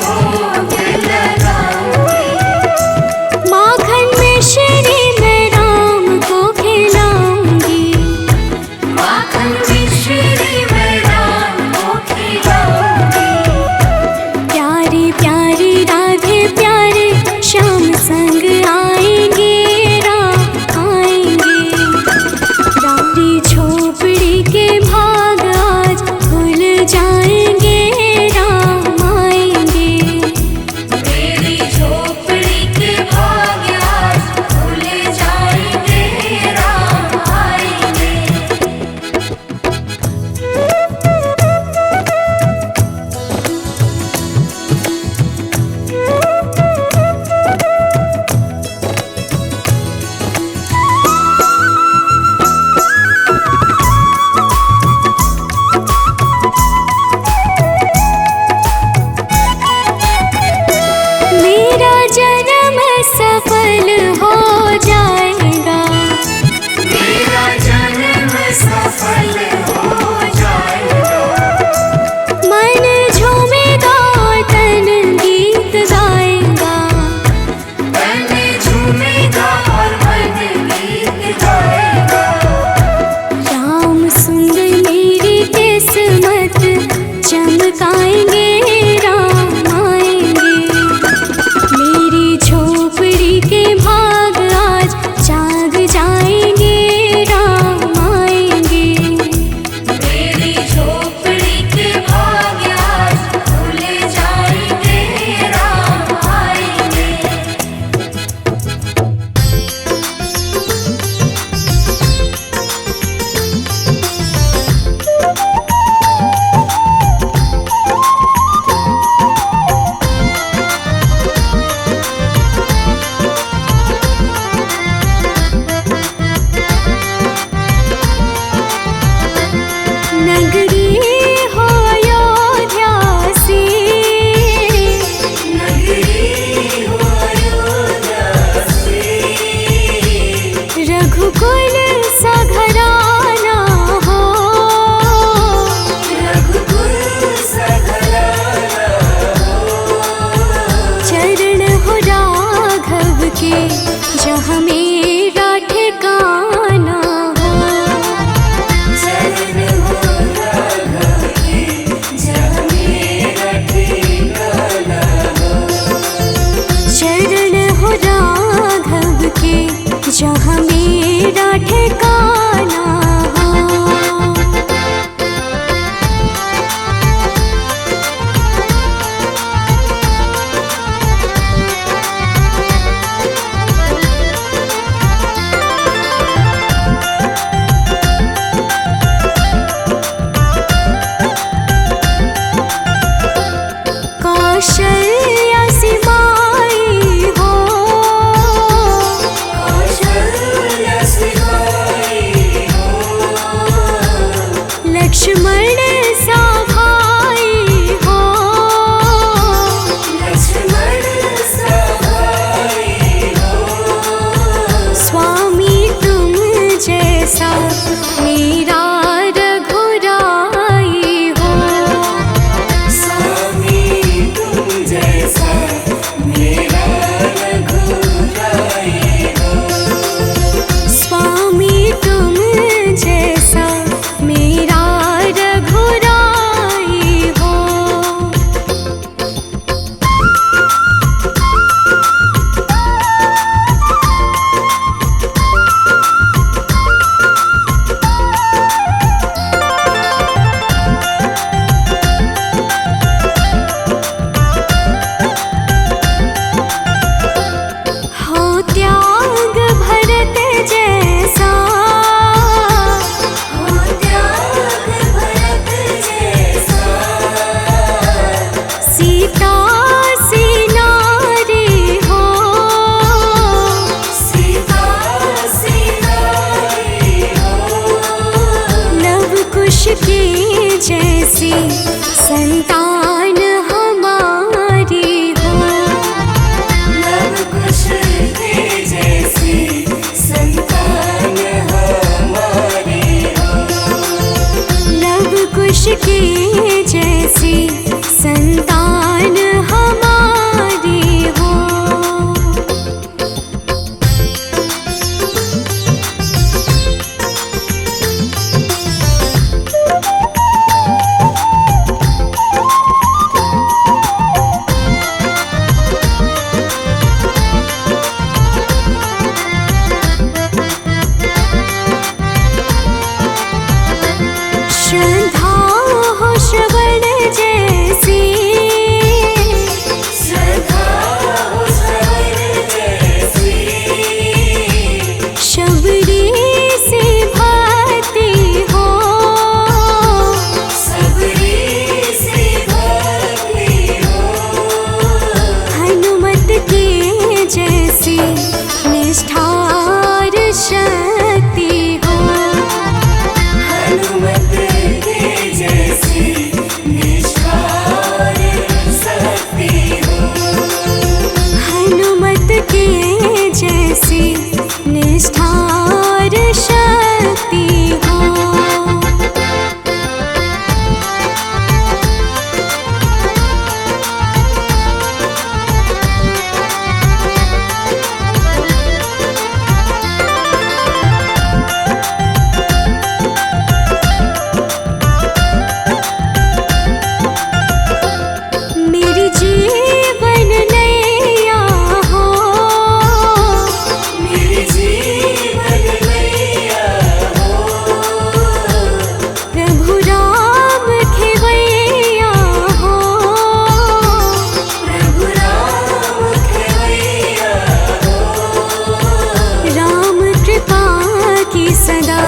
भोग लगाऊंगी। माखन में श्री मैं राम को खिलाऊंगी। माखन में श्री मैं राम को खिलाऊंगी। प्यारी प्यारी राधे प्यारे श्याम संग आएंगे राम आएंगे। रारी झोपड़ी के भाग आज खुल जाएंगे राम आएंगे। मेरी झोपड़ी के भाग आज खुल जाएंगे राम आएंगे। मेरा जन्म सफल हो जाएगा। मेरा जन्म सफल हो जाएगा। मन झूमेगा तन गीत गाएगा। तन झूमेगा और मन गीत गाएगा। राम सुंदर मेरी किस्मत चमकाएंगे राम आएंगे। मेरी झोपड़ी के भाग आज जाग जाएंगे राम आएंगे। मेरी झोपड़ी के भाग आज खुल जाएंगे राम आएंगे। नगरी हो अयोध्या सी। नगरी हो अयोध्या से। रघुकुल सा घराना हो। रघुकुल सा घराना हो। चरण हो राघव के जहाँ मेरा ठिकाना हो। चरण हो राघव के जहाँ मेरा ठिकाना हो। चरण हो राघव के जहाँ मेरा ठिकाना हो। कौशल्या सी माई हो। कौशल्या से आई हो। लक्ष्मण सा भाई हो। लक्ष्मण सा भाई हो। स्वामी तुम जैसा मेरा रघुराई हो। स्वामी तुम जैसा मेरा रघुराई हो। स्वामी तुम जैसा मेरा रघुराई निष्ठार शक्ति हो। हनुमत के जैसी निष्ठार शक्ति हो। हनुमत के जैसी निष्ठार शक्ति हो। मेरी जीवन नैया हो। मेरी जीवन नैया हो। प्रभु राम खेवैया हो। प्रभु राम खेवैया हो। राम कृपा की सदा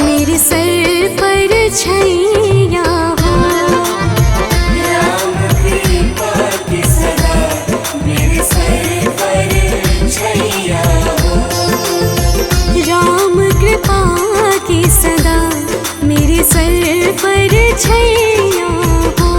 मेरे सर पर छैया हो। राम कृपा की सदा मेरे सर पर छैया हो। राम कृपा की सदा मेरे सर पर छैया हो।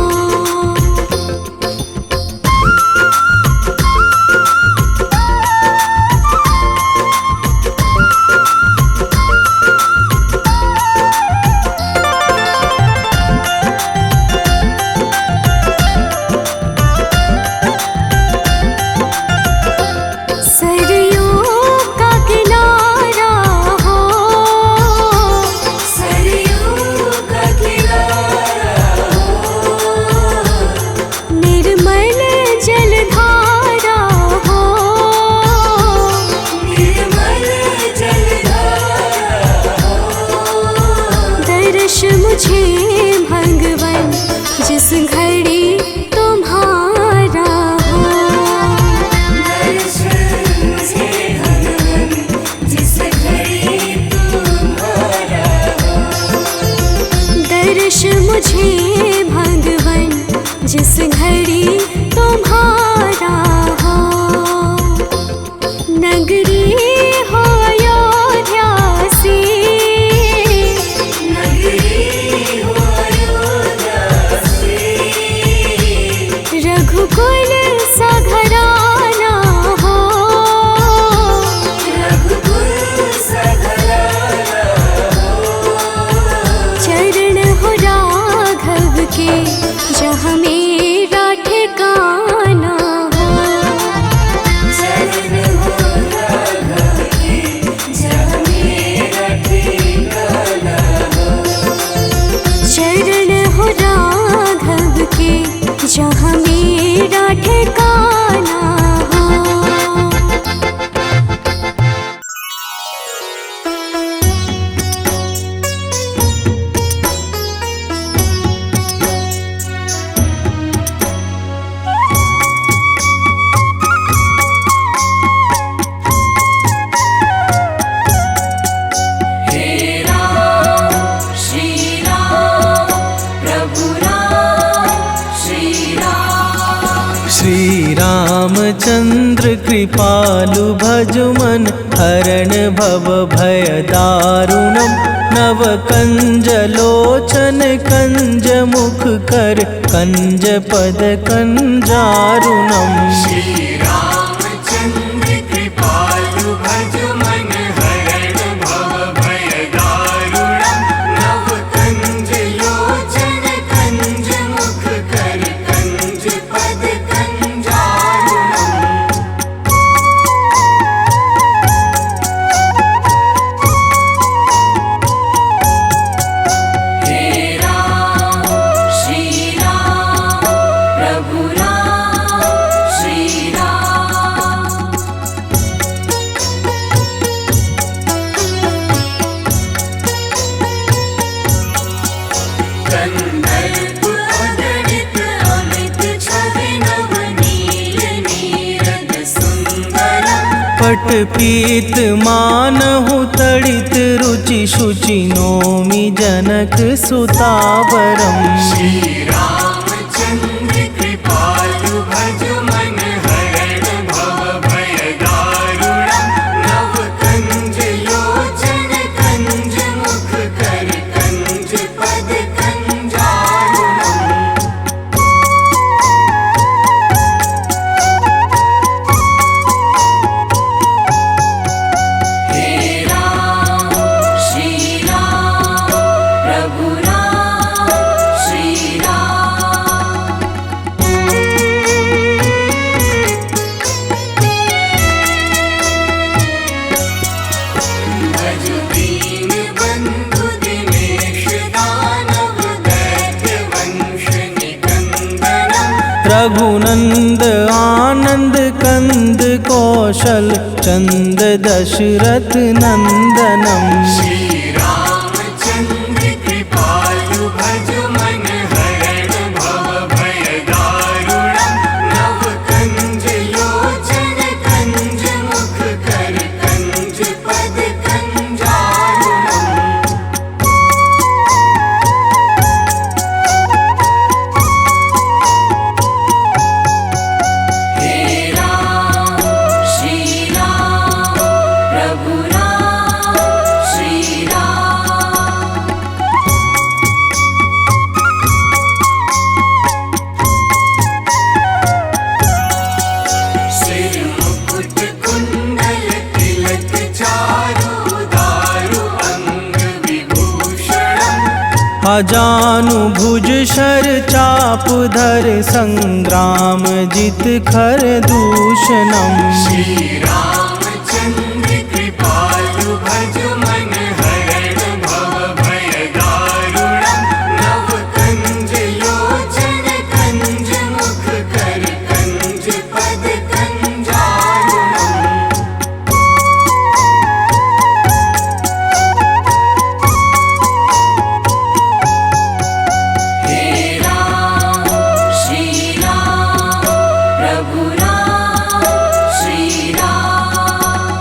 सरयों का किनारा हो। सरयू का किनारा हो। निर्मल जलधारा हो। निर्मल जलधारा हो। दर्श मुझे भगवन जिस घड़ी तुम्हारा हो। दर्शन मुझे भगवन जिस घड़ी तुम्हारा हो। दर्श मुझे भगवन जिस घड़ी तुम्हारा हो। नगरी हो अयोध्या सी। नगरी हो अयोध्या सी। रघुकुल सा घराना हो। रघुकुल सा घराना हो। चरण हो राघव के जहाँ मेरा ठिकाना हो। चरण हो राघव के जहाँ मेरा ठिकाना हो। चरण हो राघव के जहाँ मेरा ठिकाना हो। हे राम श्री राम प्रभु राम श्री राम। श्री रामचंद्र कृपालु भजुमन हरण भव भय दारुणम नव कंज लोचन कंज मुख कर कंज पद कंजारुणम। श्री रामचंद्र कृपालु भज मन हरण भव भय दारुणम नव कंज लोचन कंज मुख कर कंज पद कंजारुणम। हे राम श्री राम प्रभु राम श्री राम। कंदर्प अगणित अमित छवि नवनील नीरद सुंदरम। पट पीत मानहु तड़ित रुचि शुचि नोमि जनक सुतावरम। श्री रामचंद्र कृपालु भज मन हरण भव भय दारुणम नव कौशल चंद दशरथ नंदनम। श्री रामचंद्र कृपालु भज मन हरण भव भय दारुणम। नव कंज लोचन कंज मुख कर कंज पद कंजारुणम। हे राम श्री राम प्रभु राम श्री राम। सिर मुकुट कुंडल तिलक चारु दारु अंग विभूषणम। अजानु भुज शर चाप धर संग्राम जित खर दूषणम। श्री रामचंद्र कृपालु भज मन हरण भव भय दारुणम। नव कंज लोचन कंज मुख कर कंज पद कंजारुणम। हे राम श्री राम प्रभु राम श्री राम।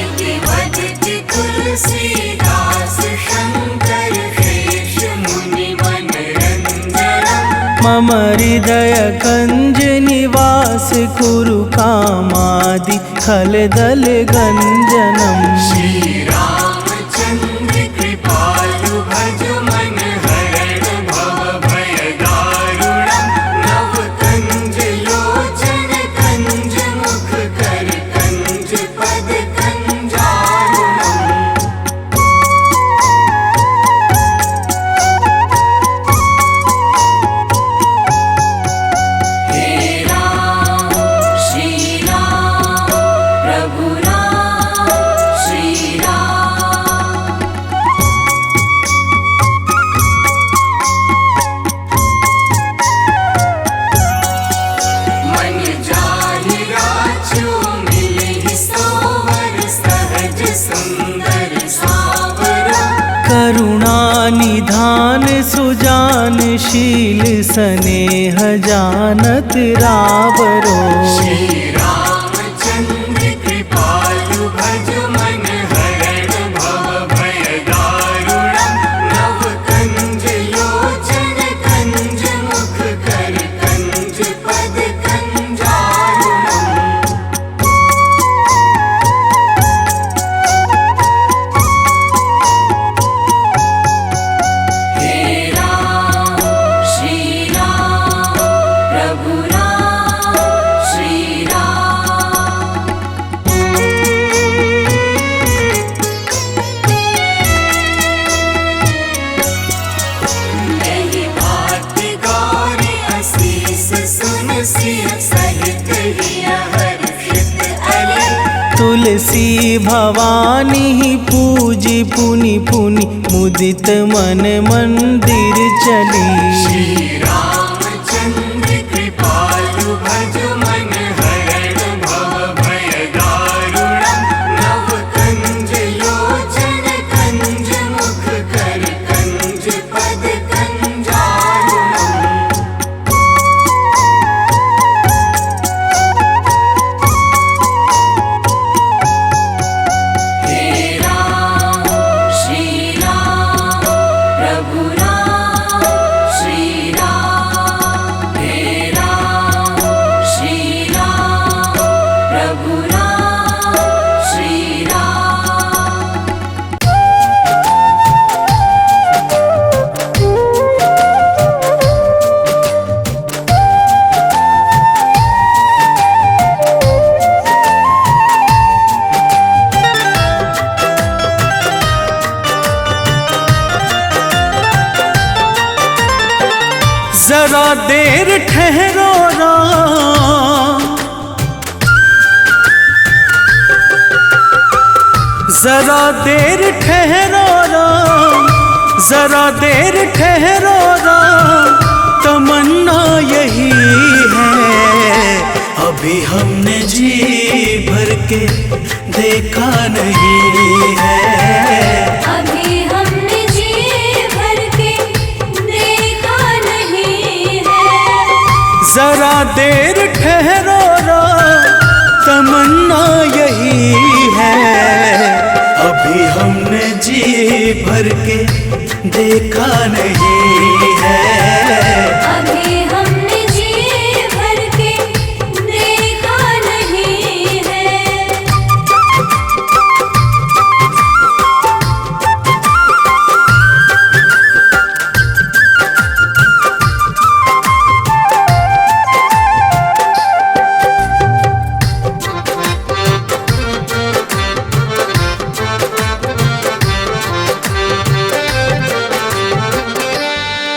इति वदति तुलसीदास शंकर शेष मुनि मनरंजनम। मम हृदय कंज निवास कुरु कामादि खल दल गंजनम। श्री रामचंद्र कृपालु भज मन हरण भव भय दारुणम। नव कंज लोचन कंज मुख कर कंज पद कंजारुणम। हे राम श्री राम प्रभु राम श्री राम। मन जाहि राजो मिलहि सोवर सहज सुंदर सावरा। करुणा निधान सुजान शील स्नेह जानत रावरो। श्री रामचंद्र कृपालु भज मन हरण भव भय दारुणम। नव कंज लोचन कंज मुख कर कंज पद कंजारुणम। हे राम श्री राम प्रभु राम श्री राम। यही बात गौरी असीस सुन सिय सहित हिय हर्षित अले। तुलसी भवानी पूजी पुनि पुनि मुदित मन मंदिर चली। श्री रामचंद्र कृपालु भज मन हरण भव भय दारुणम। नव कंज लोचन कंज मुख कर कंज पद कंजारुणम। हे राम श्री राम प्रभु राम श्री राम। हे राम श्री राम प्रभु राम श्री राम। जरा देर ठहरो राम, जरा देर ठहरो राम, जरा देर ठहरो राम, तमन्ना यही है। अभी हमने जी भर के देखा नहीं है। अभी हमने जी भर के देखा नहीं है। जरा देर ठहरो राम, तमन्ना यही है। अभी हमने जी भर के देखा नहीं है। अभी हमने जी भर के देखा नहीं है।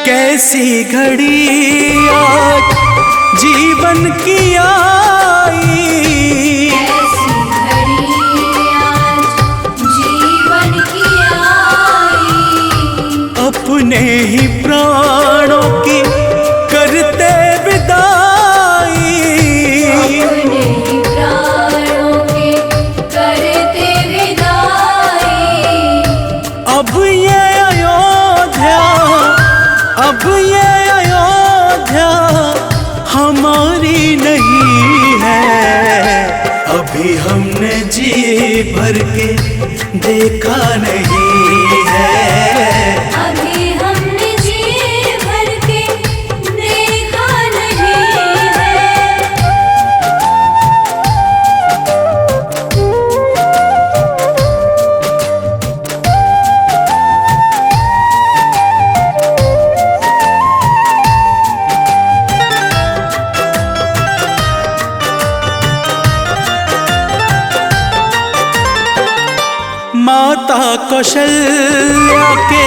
कैसी घड़ी आज जीवन की आई, ऐसी घड़ी आज जीवन की आई। अपने ही प्राणों की करते विदाई। अपने ही प्राणों की करते विदाई। अब ये अयोध्या, अब ये अयोध्या हमारी नहीं है। अभी हमने जी भर के देखा नहीं है। अभी हमने जी भर के देखा नहीं है। माता कौशल्या के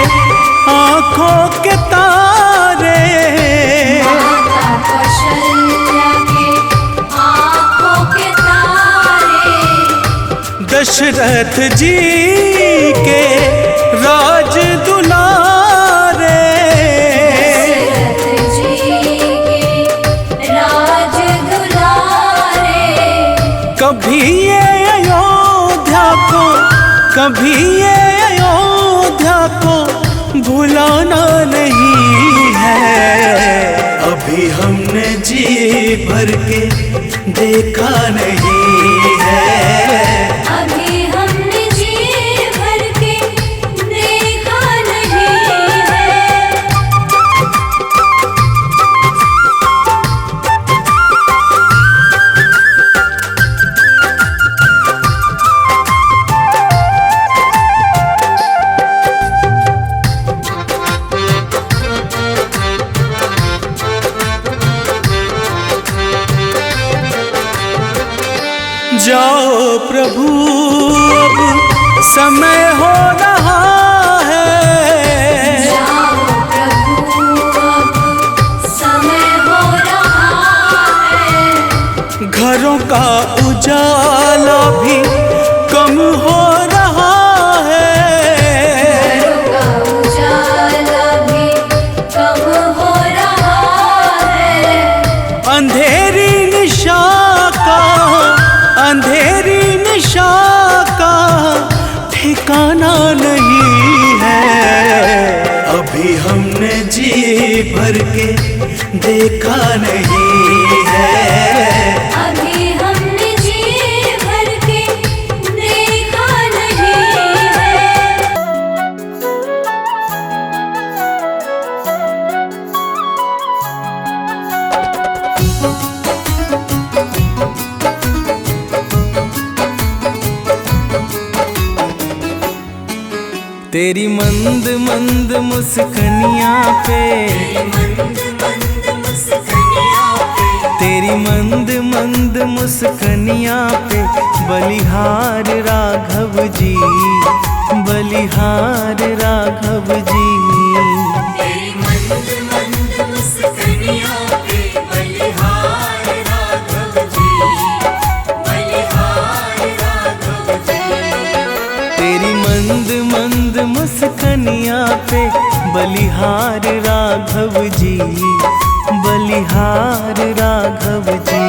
आंखों के तारे, माता कौशल्या के आँखों के तारे। दशरथ जी के राज दुलारे। दशरथ जी के राज दुलारे। कभी ये अयोध्या को, कभी ये अयोध्या को भुलाना नहीं है। अभी हमने जी भर के देखा नहीं है। अभी हमने जी भर के देखा नहीं है। जाओ प्रभु अब समय हो रहा है। जाओ प्रभु अब समय हो रहा है। घरों का उजाला भी कम हो रहा है। घरों का उजाला भी कम हो रहा है। अंधेरी निशा का, अंधेरी निशा का ठिकाना नहीं है। अभी हमने जी भर के देखा नहीं है। अभी हमने जी भर के देखा नहीं है। तेरी मंद मंद मुस्कनियाँ पे, तेरी मंद मंद मुस्कनियाँ पे बलिहार राघव जी, बलिहार राघव जी। तेरी मंद मंद मुस्कानियाँ पे बलिहार राघव जी, बलिहार राघव जी। तेरी मंद मंद मुस्कनियाँ पे बलिहार राघव जी, बलिहार राघव जी।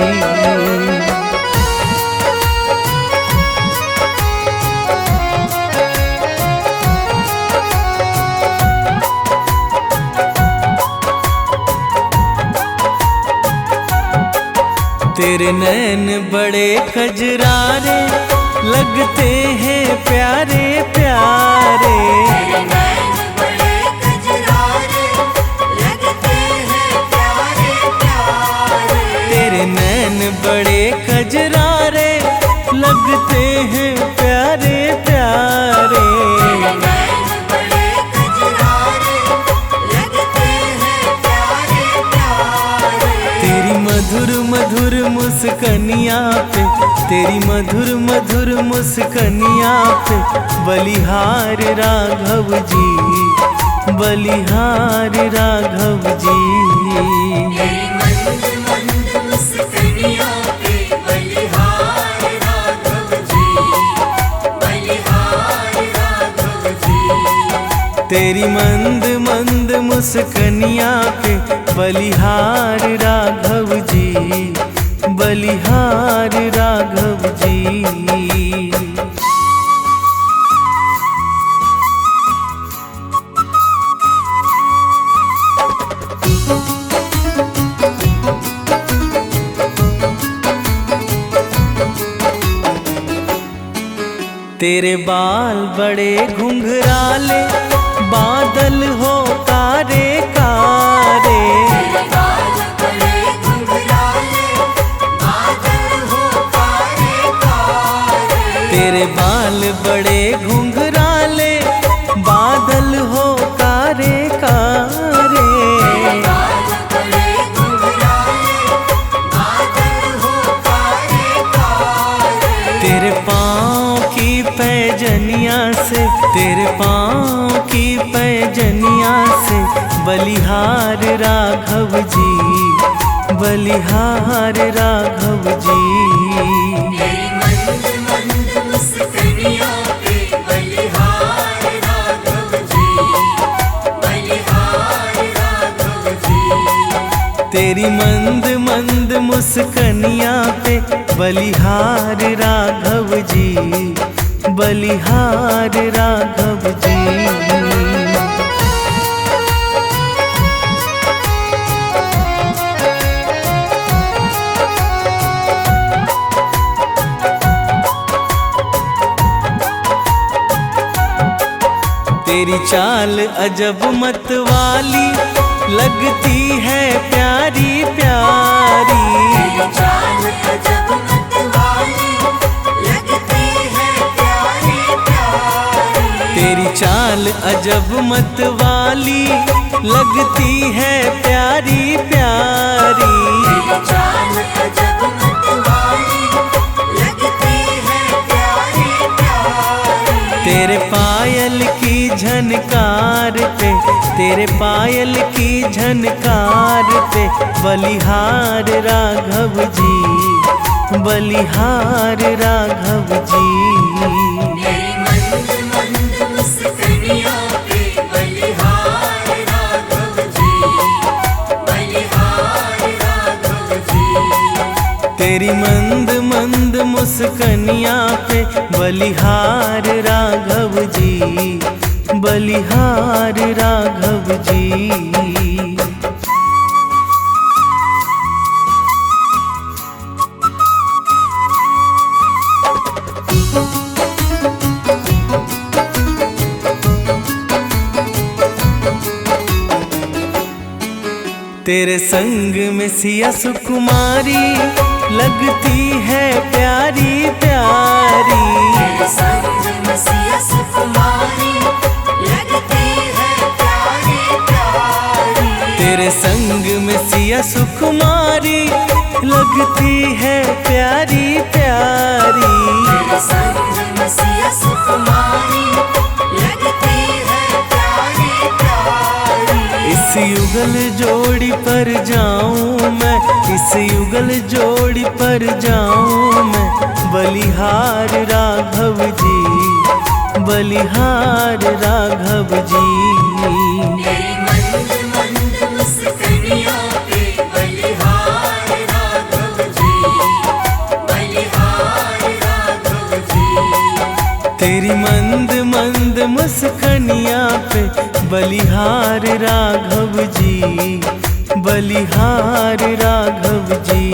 तेरे नैन बड़े कजरारे लगते हैं प्यारे प्यारे। तेरे नैन बड़े कजरारे लगते हैं प्यारे प्यारे। तेरे नैन बड़े कजरारे लगते हैं प्यारे प्यारे। तेरे नैन बड़े कजरारे लगते हैं प्यारे प्यारे। तेरी मधुर मधुर मुस्कनिया पे, तेरी मधुर मधुर मुस्कनिया पे बलिहार राघव जी, बलिहार राघव जी। तेरी मंद मंद मुस्कनिया पे बलिहार राघव जी, बलिहार राघव जी। तेरी मंद मंद मुस्कनिया पे बलिहार राघव जी, बलिहार राघव जी। तेरे बाल बड़े घुंघराले बादल हो कारे कारे। तेरे बाल बड़े घुंघराले बादल हो कारे कारे। तेरे बाल बड़े घुंघराले बादल हो कारे कारे। तेरे बाल बड़े घुंघराले बादल हो कारे कारे। तेरे पाँव की पैजनिया से, तेरे पाँव की पैजनिया से बलिहार राघव जी, बलिहार राघव जी। तेरी मंद मंद मुस्कनिया पे बलिहार राघव जी, बलिहार राघव जी। तेरी मंद मंद मुस्कनिया पे बलिहार राघव जी, बलिहार राघव जी। तेरी चाल अजब मत वाली लगती है प्यारी प्यारी। तेरी चाल अजब मत वाली लगती है प्यारी प्यारी। तेरी चाल अजब मत वाली लगती है प्यारी प्यारी। तेरी चाल अजब मत वाली लगती है प्यारी प्यारी। तेरे पायल की झनकार पे, तेरे पायल की झनकार पे बलिहार राघव जी, बलिहार राघव जी। तेरी मंद मंद मुस्कनिया पे बलिहार राघव जी, बलिहार राघव जी। तेरी मंद मंद मुस्कनिया पे बलिहार राघव जी, बलिहार राघव जी। तेरे संग में सिया सुकुमारी लगती है प्यारी प्यारी। तेरे संग में सिया सुकुमारी लगती है प्यारी प्यारी। तेरे संग में सिया सुकुमारी लगती है प्यारी प्यारी। तेरे संग में सिया सुकुमारी लगती है प्यारी प्यारी। इस युगल जोड़ी पर जाऊं मैं, इस युगल जोड़ी पर जाऊं मैं, बलिहार राघव जी, बलिहार राघव जी। तेरी मंद मंद मुस्कनिया पे बलिहार राघव जी, बलिहार राघव जी। तेरी मंद मंद मुस्कनिया पे बलिहार राघव जी, बलिहार राघव जी।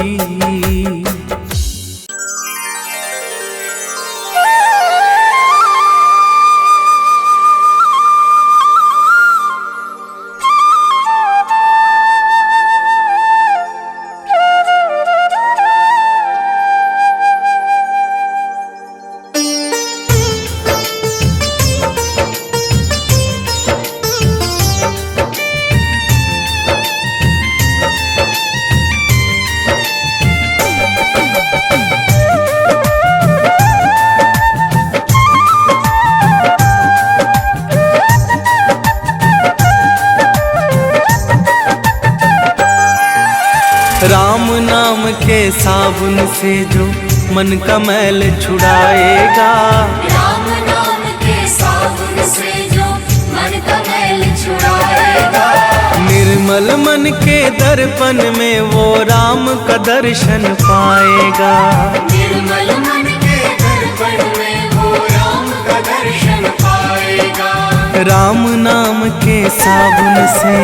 राम नाम के साबुन से जो मन का मैल छुड़ाएगा, राम नाम के साबुन से जो मन का मैल छुड़ाएगा। निर्मल मन के दर्पण में वो राम का दर्शन पाएगा। निर्मल मन के दर्पण में वो राम का दर्शन पाएगा। राम नाम के साबुन से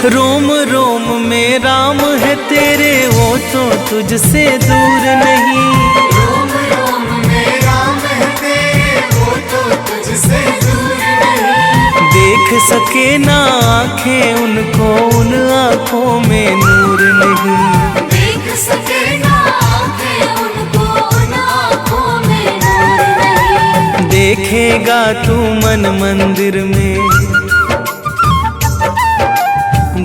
रोम रोम में राम है तेरे, वो तो तुझसे दूर नहीं। रोम रोम में राम है तेरे, वो तो तुझसे दूर नहीं। देख सके ना आँखें उनको, उन आँखों में नूर नहीं। देख सके ना आँखें उनको, उन आँखों में नूर नहीं। देखेगा तू मन मंदिर में,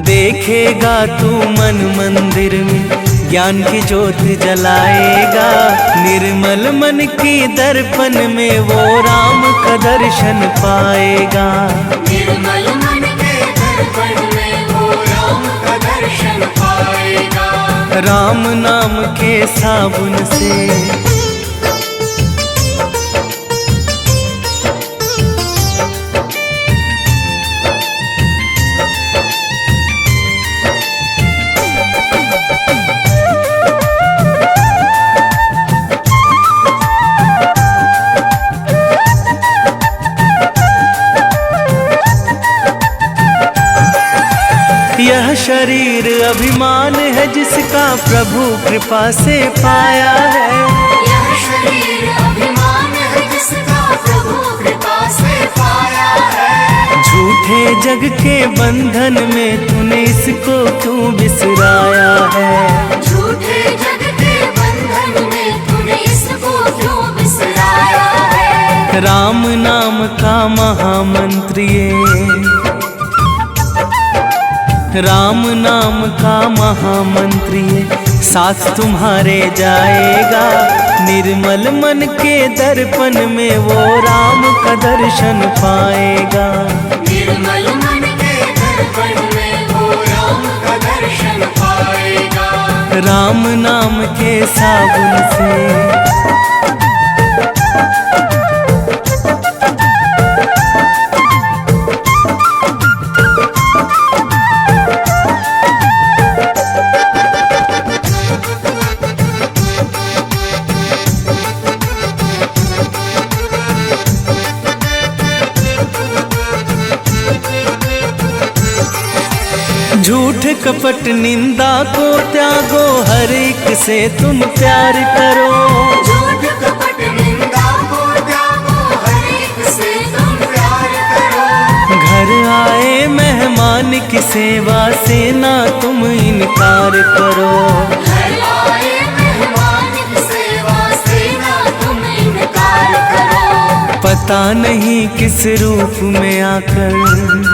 देखेगा तू मन मंदिर में, ज्ञान की ज्योत जलाएगा। निर्मल मन की दर्पण में वो राम का दर्शन पाएगा। निर्मल मन के दर्पण में वो राम का दर्शन पाएगा। राम नाम के साबुन से यह शरीर अभिमान है जिसका प्रभु कृपा से पाया है। यह शरीर अभिमान है जिसका प्रभु कृपा से पाया है। झूठे जग के बंधन में तूने इसको क्यों बिसराया है। झूठे जग के बंधन में तूने इसको क्यों बिसराया है। राम नाम का महामंत्र ये, राम नाम का महामंत्र ये साथ तुम्हारे जाएगा। निर्मल मन के दर्पण में वो राम का दर्शन पाएगा। निर्मल मन के दर्पण में वो राम का दर्शन पाएगा। राम नाम के साबुन से झूठ कपट निंदा को त्यागो, हर एक से तुम प्यार करो। झूठ कपट निंदा को त्यागो, हर एक से तुम प्यार करो। घर आए मेहमान की सेवा से ना तुम इनकार करो। घर आए मेहमान की सेवा से ना तुम इनकार करो। पता नहीं किस रूप में आकर,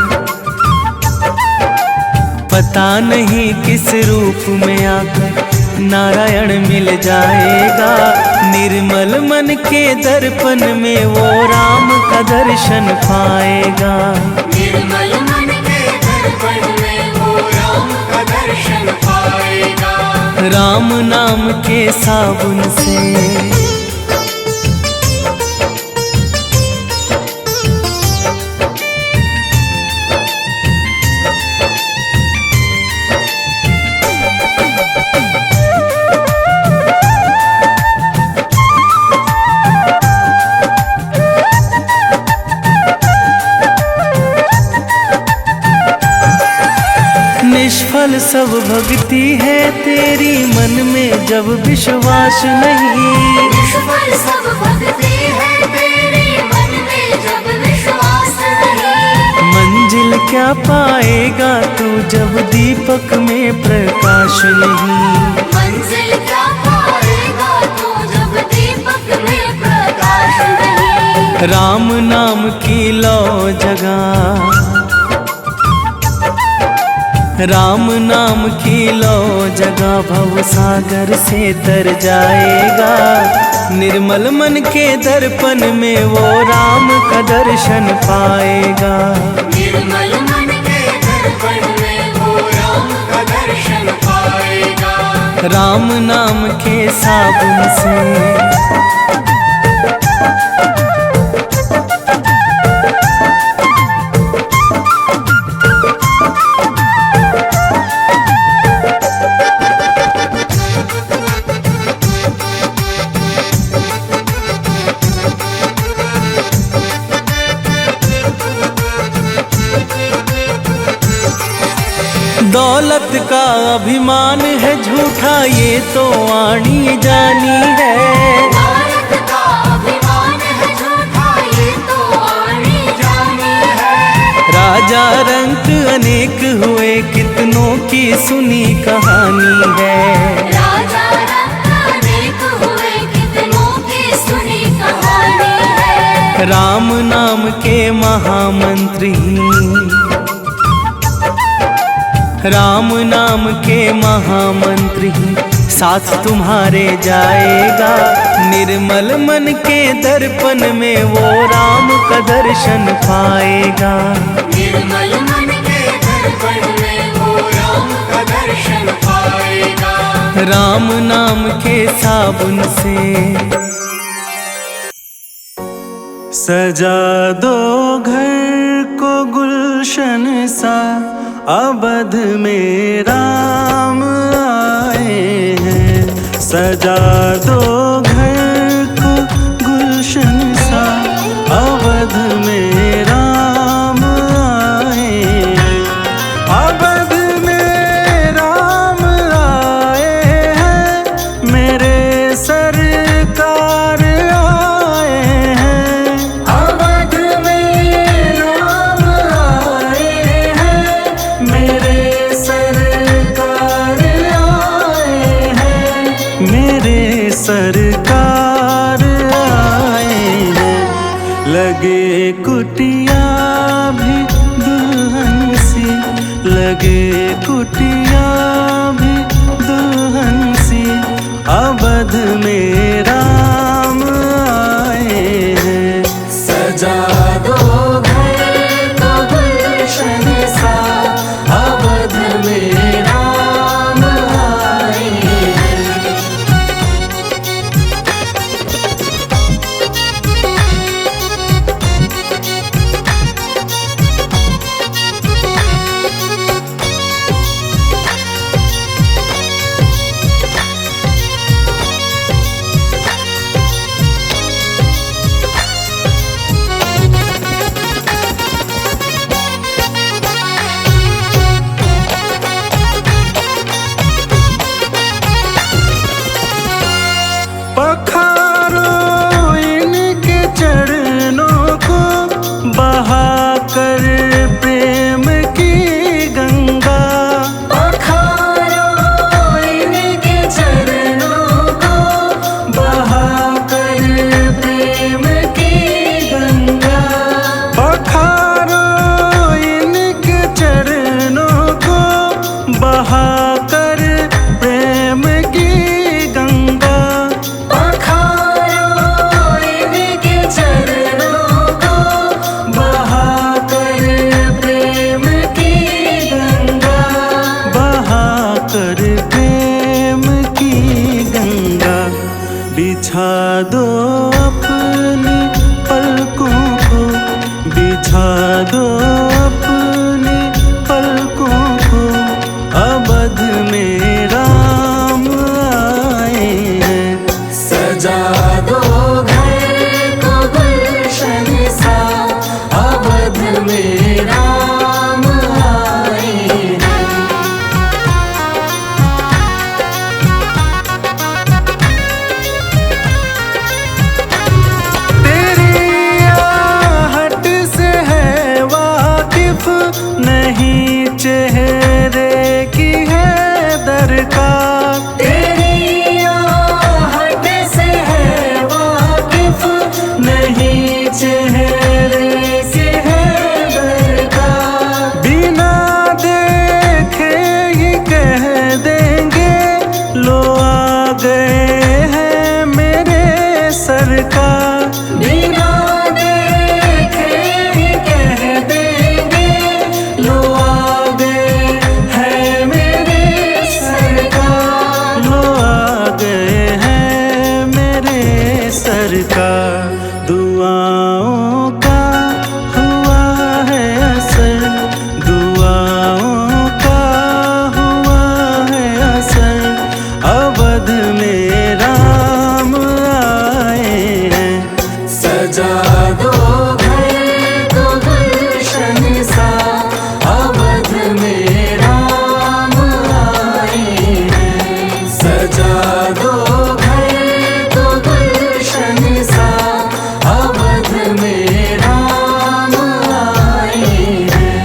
पता नहीं किस रूप में आकर नारायण मिल जाएगा। निर्मल मन के दर्पण में वो राम का दर्शन पाएगा। निर्मल मन के दर्पण में वो राम का दर्शन पाएगा। राम नाम के साबुन से निष्फल सब भक्ति है तेरी, मन में जब विश्वास नहीं। निष्फल सब भक्ति है तेरी, मन में जब विश्वास नहीं। मंजिल क्या पाएगा तू जब दीपक में प्रकाश नहीं। मंजिल क्या पाएगा तू जब दीपक में प्रकाश नहीं। राम नाम की लो जगा, राम नाम की लो जगा, भव सागर से तर जाएगा। निर्मल मन के दर्पण में वो राम का दर्शन पाएगा। निर्मल मन के दर्पण में वो राम का दर्शन पाएगा। राम नाम के साबुन से दौलत का अभिमान है झूठा, ये तो आनी जानी है। दौलत का अभिमान है झूठा, ये तो आनी जानी है। राजा रंक अनेक हुए, कितनों की सुनी कहानी है। राजा रंक अनेक हुए, कितनों की सुनी कहानी है। राम नाम के महामंत्री, राम नाम के महामंत्री साथ तुम्हारे जाएगा। निर्मल मन के दर्पण में वो राम का दर्शन पाएगा। निर्मल मन के दर्पण में वो राम का दर्शन पाएगा। राम नाम के साबुन से सजा दो घर को गुलशन सा, अवध में राम आए हैं। सजा दो घर को गुलशन सा, अवध में राम आए हैं। अवध में राम आए हैं, मेरे सरकार आए हैं। अवध में राम आए हैं, मेरे सरकार आए हैं। मेरे सरकार आए हैं। लगे कुटिया भी दुल्हन सी, लगे कुटिया भी दुल्हन सी, अवध में राम आए हैं। सजा दो घर को गुलशन सा, अवध में राम आए हैं। सरकार। बिना देखे ही कह देंगे लो आ गए हैं मेरे सरकार, लो आ गए हैं मेरे सरकार। दुआओं का हुआ है असर, दुआओं का हुआ है असर, अवध में राम आए हैं। सजा दो घर को गुलशन सा, अवध में राम आए हैं। सजा दो घर को गुलशन सा, अवध में राम आए हैं।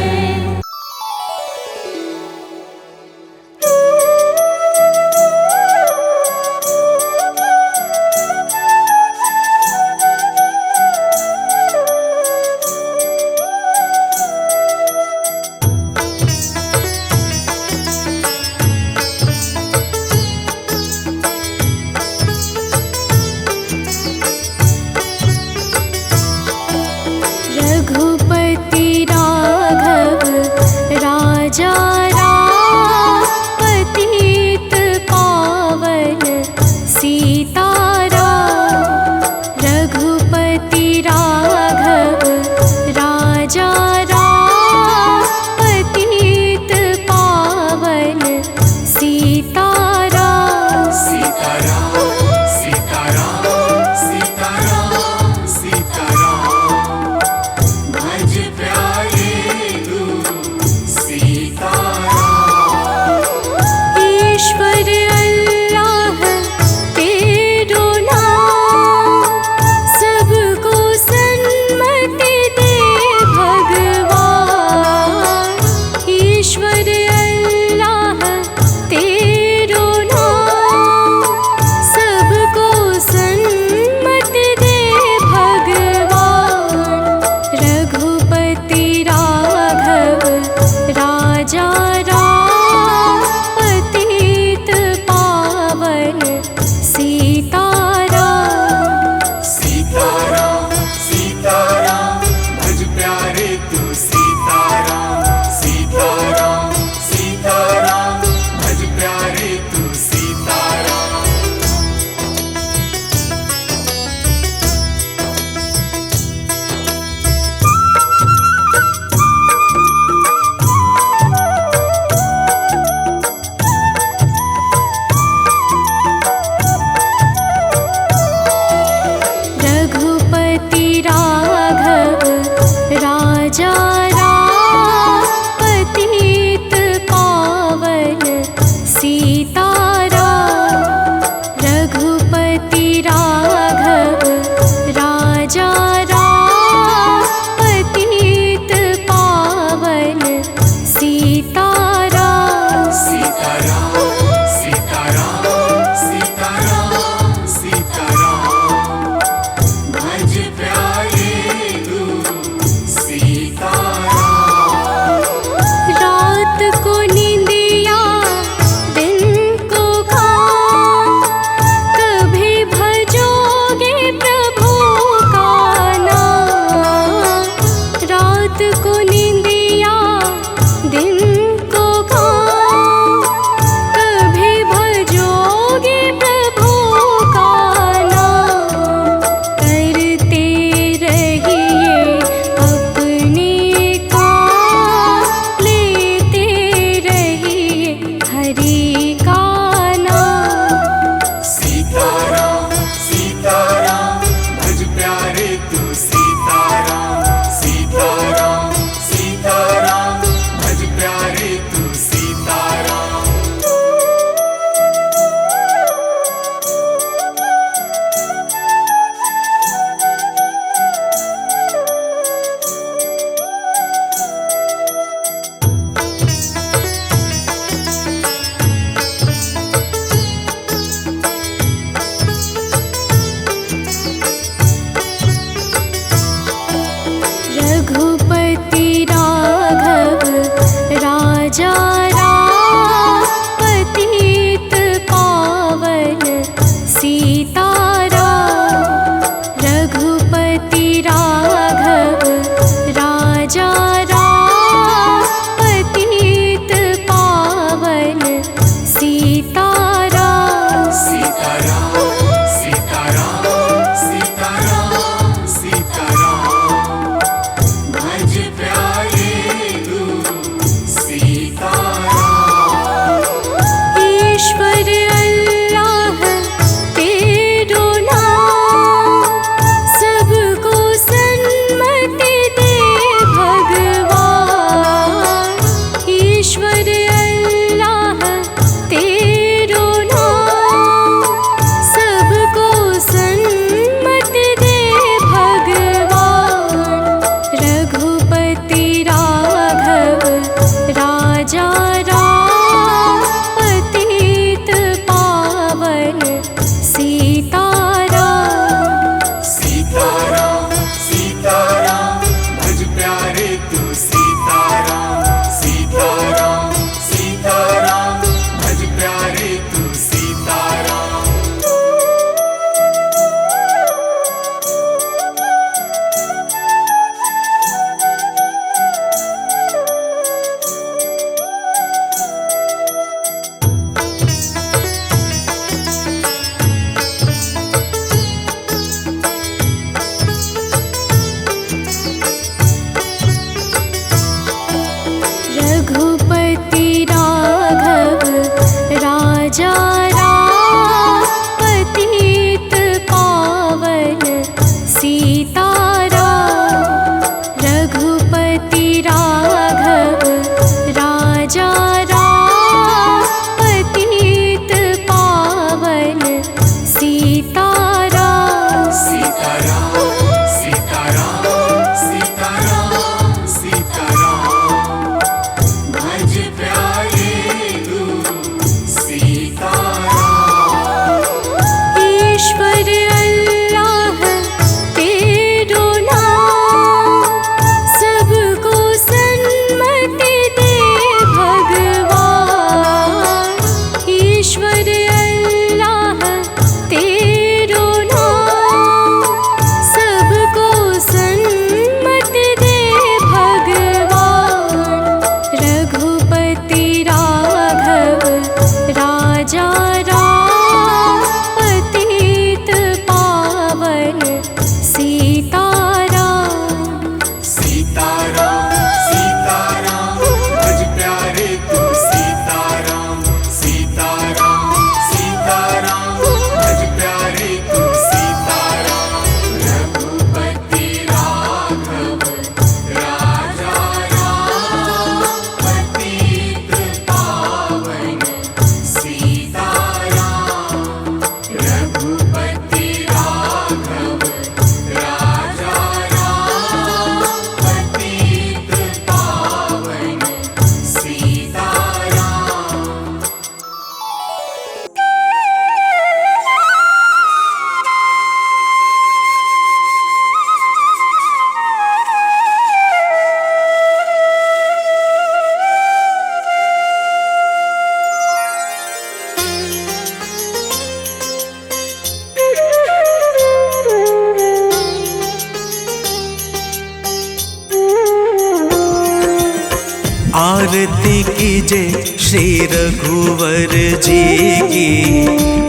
की जय श्री रघुवर जी की,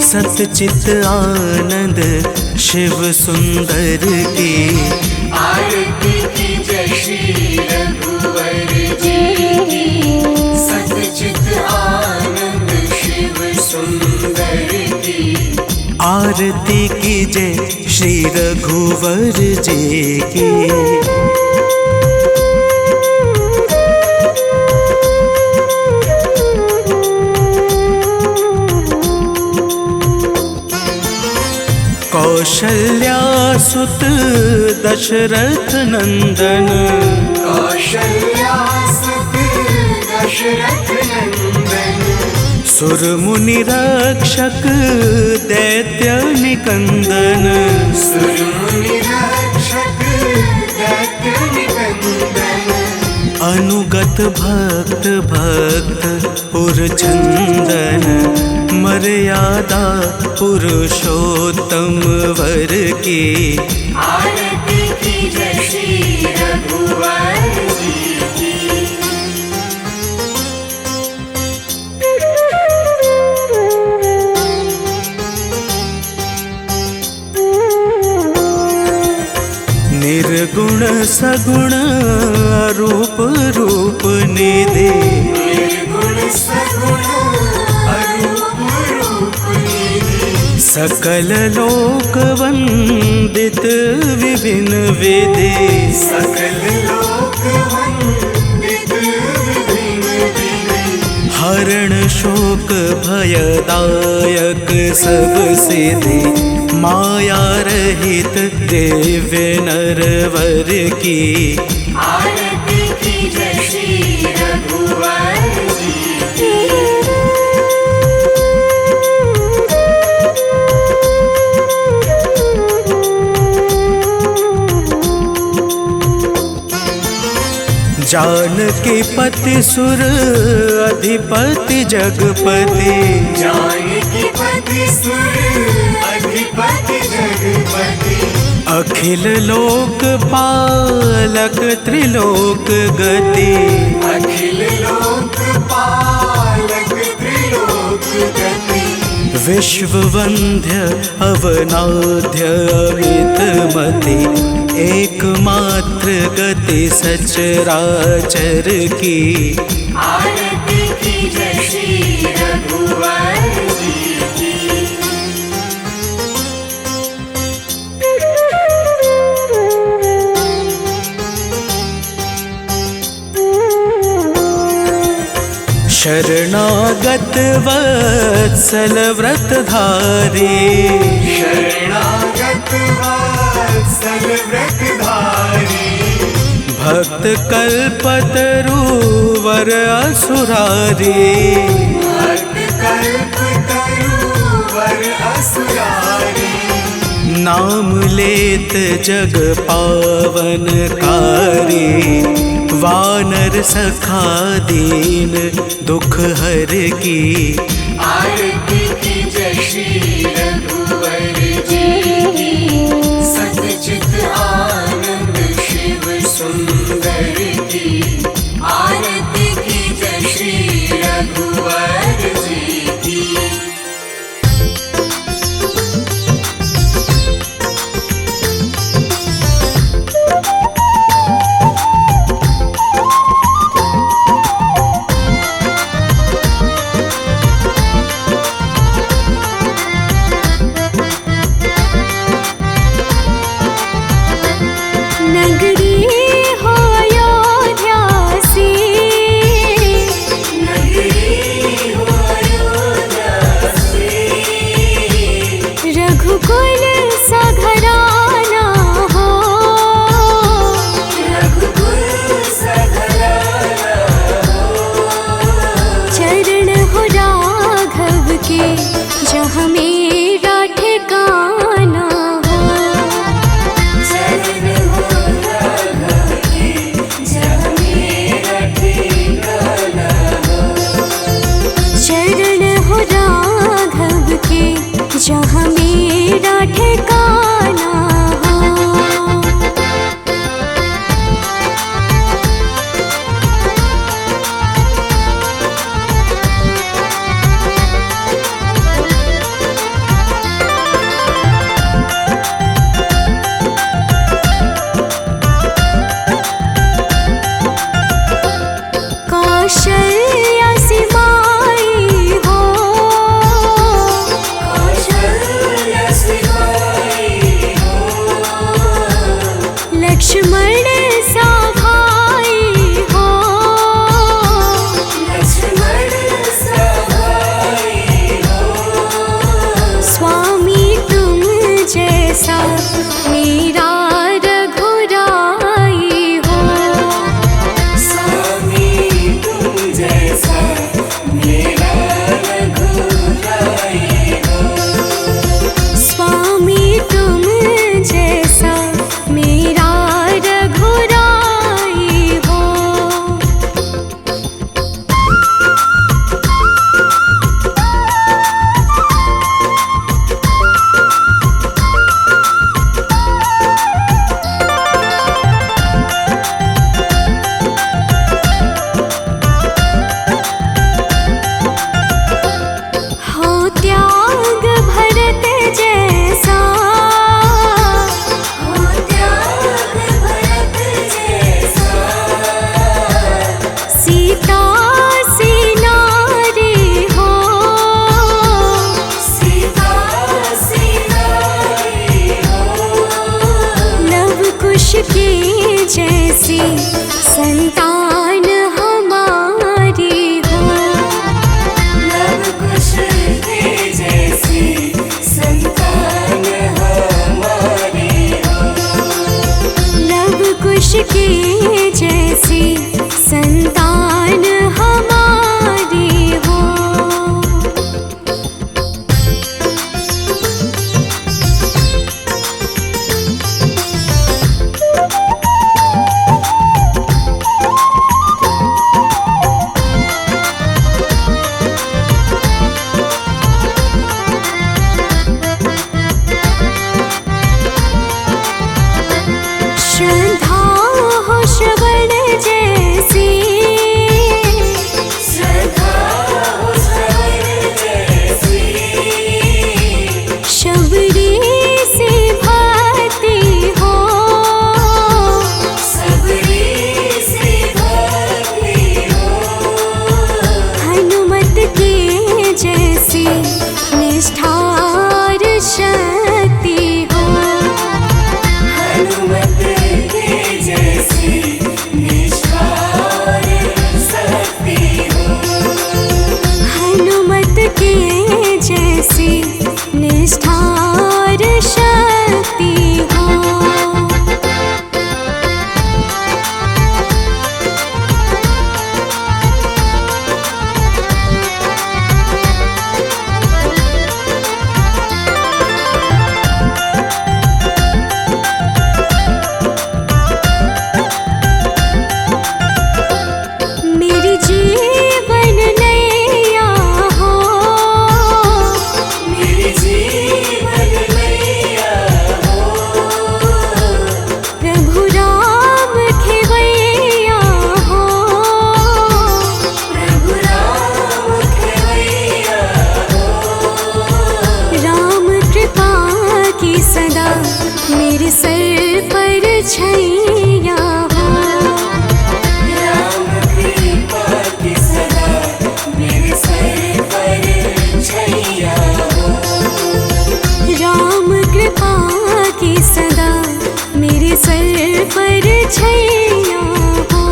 सतचित आनंद शिव सुंदर की। आरती की जय श्री रघुवर जी की, सतचित आनंद शिव सुंदर की। आरती की जय श्री रघुवर जी की। कौशल्या सुत दशरथ नंदन, कौशल्या सुत दशरथ नंदन। सुर मुनि रक्षक दैत्य निकंदन, सुर मुनि रक्षक दैत्य निकंदन। अनुगत भक्त भक्त पुरचंदन, मर्यादा पुरुषोत्तम वर की। आरती की जय श्री रघुवर जी की। निर्गुण सगुण रूप रूप निधि, निर्गुण सगुण अरूप रूप निधि। सकल लोक वंदित विभिन्न विधि। सकल लोक वंदित विभिन्न विधि। हरण शोक भयदायक सब सिद्धि, माया रहित दिव्य नरवर की। आरती की जय श्री रघुवर जी की। जानकी पति सुर अधिपति जगपति, जानकी पति सुर अधिपति जगपति। अखिल लोक पालक त्रिलोक गति। अखिल लोक पालक त्रिलोक गति। विश्व वंद्य अवनाद्य अमित मति, एकमात्र गति सचराचर की। आरती की जय श्री रघुवर जी की। शरणागत वत्सल व्रतधारी, शरणागत वत्सल व्रतधारी। भक्त कल्पतरुवर असुरारी। भक्त कल्पतरुवर असुरारी। नाम लेत जग पावनकारी, वानर सखा दीन दुख हर की। आरती की जय श्री रघुवर जी की, सतचित आनंद शिव सुंदर की। आरती की जय श्री रघुवर जी की। लक्ष्मण सा भाई हो, लक्ष्मण सा भाई हो, स्वामी तुम जैसा मेरा रघुराई हो, स्वामी तुम जैसा मेरा रघुराई हो, स्वामी तुम जैसा मेरा रघुराई हो। हो त्याग भरत जैसा, हो त्याग भरत जैसा, सीता सी नारी हो, सीता सी नारी हो, लव कुश की जैसी संतान हमारी हो, लव कुश की जैसी संतान हमारी हो, लव कुश की जैसी संतान हमारी हो। श्रद्धा हो श्रवण जैसी, श्रद्धा हो श्रवण जैसी, शबरी से भक्ति हो, सबरी से भक्ति हो, हनुमत की जैसी निष्ठार शक्ति हो, हनुमत की जैसी निष्ठार शक्ति हो, हनुमत की जैसी निष्ठार शक्ति हो। मेरी जीवन नैया हो, मेरी जीवन नैया हो, प्रभु राम खेवैया हो, प्रभु राम खेवैया हो, राम कृपा की सदा मेरे सर पर छैया हो, राम कृपा की सदा मेरे सर पर छैया हो, राम कृपा की सदा मेरे सर पर छैया हो।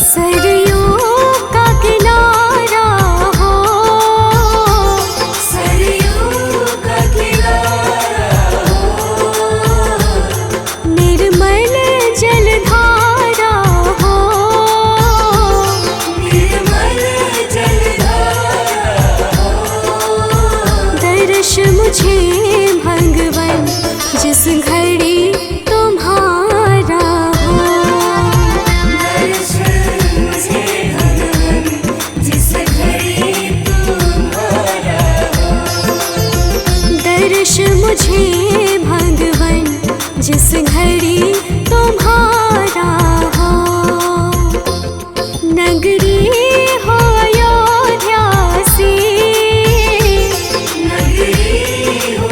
सरयू का किनारा हो, सरयू का किनारा हो, निर्मल जलधारा हो, निर्मल जलधारा हो, दर्श मुझे भगवन जिस घड़ी तुम्हारा हो, दर्शन मुझे भगवन जिस घड़ी तुम्हारा हो, दर्श मुझे भगवन जिस घड़ी तुम्हारा हो। नगरी हो अयोध्या सी, नगरी हो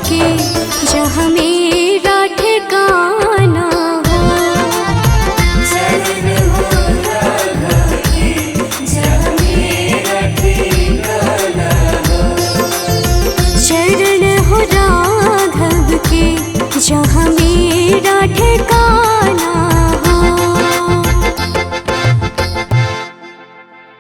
के जहाँ मेरा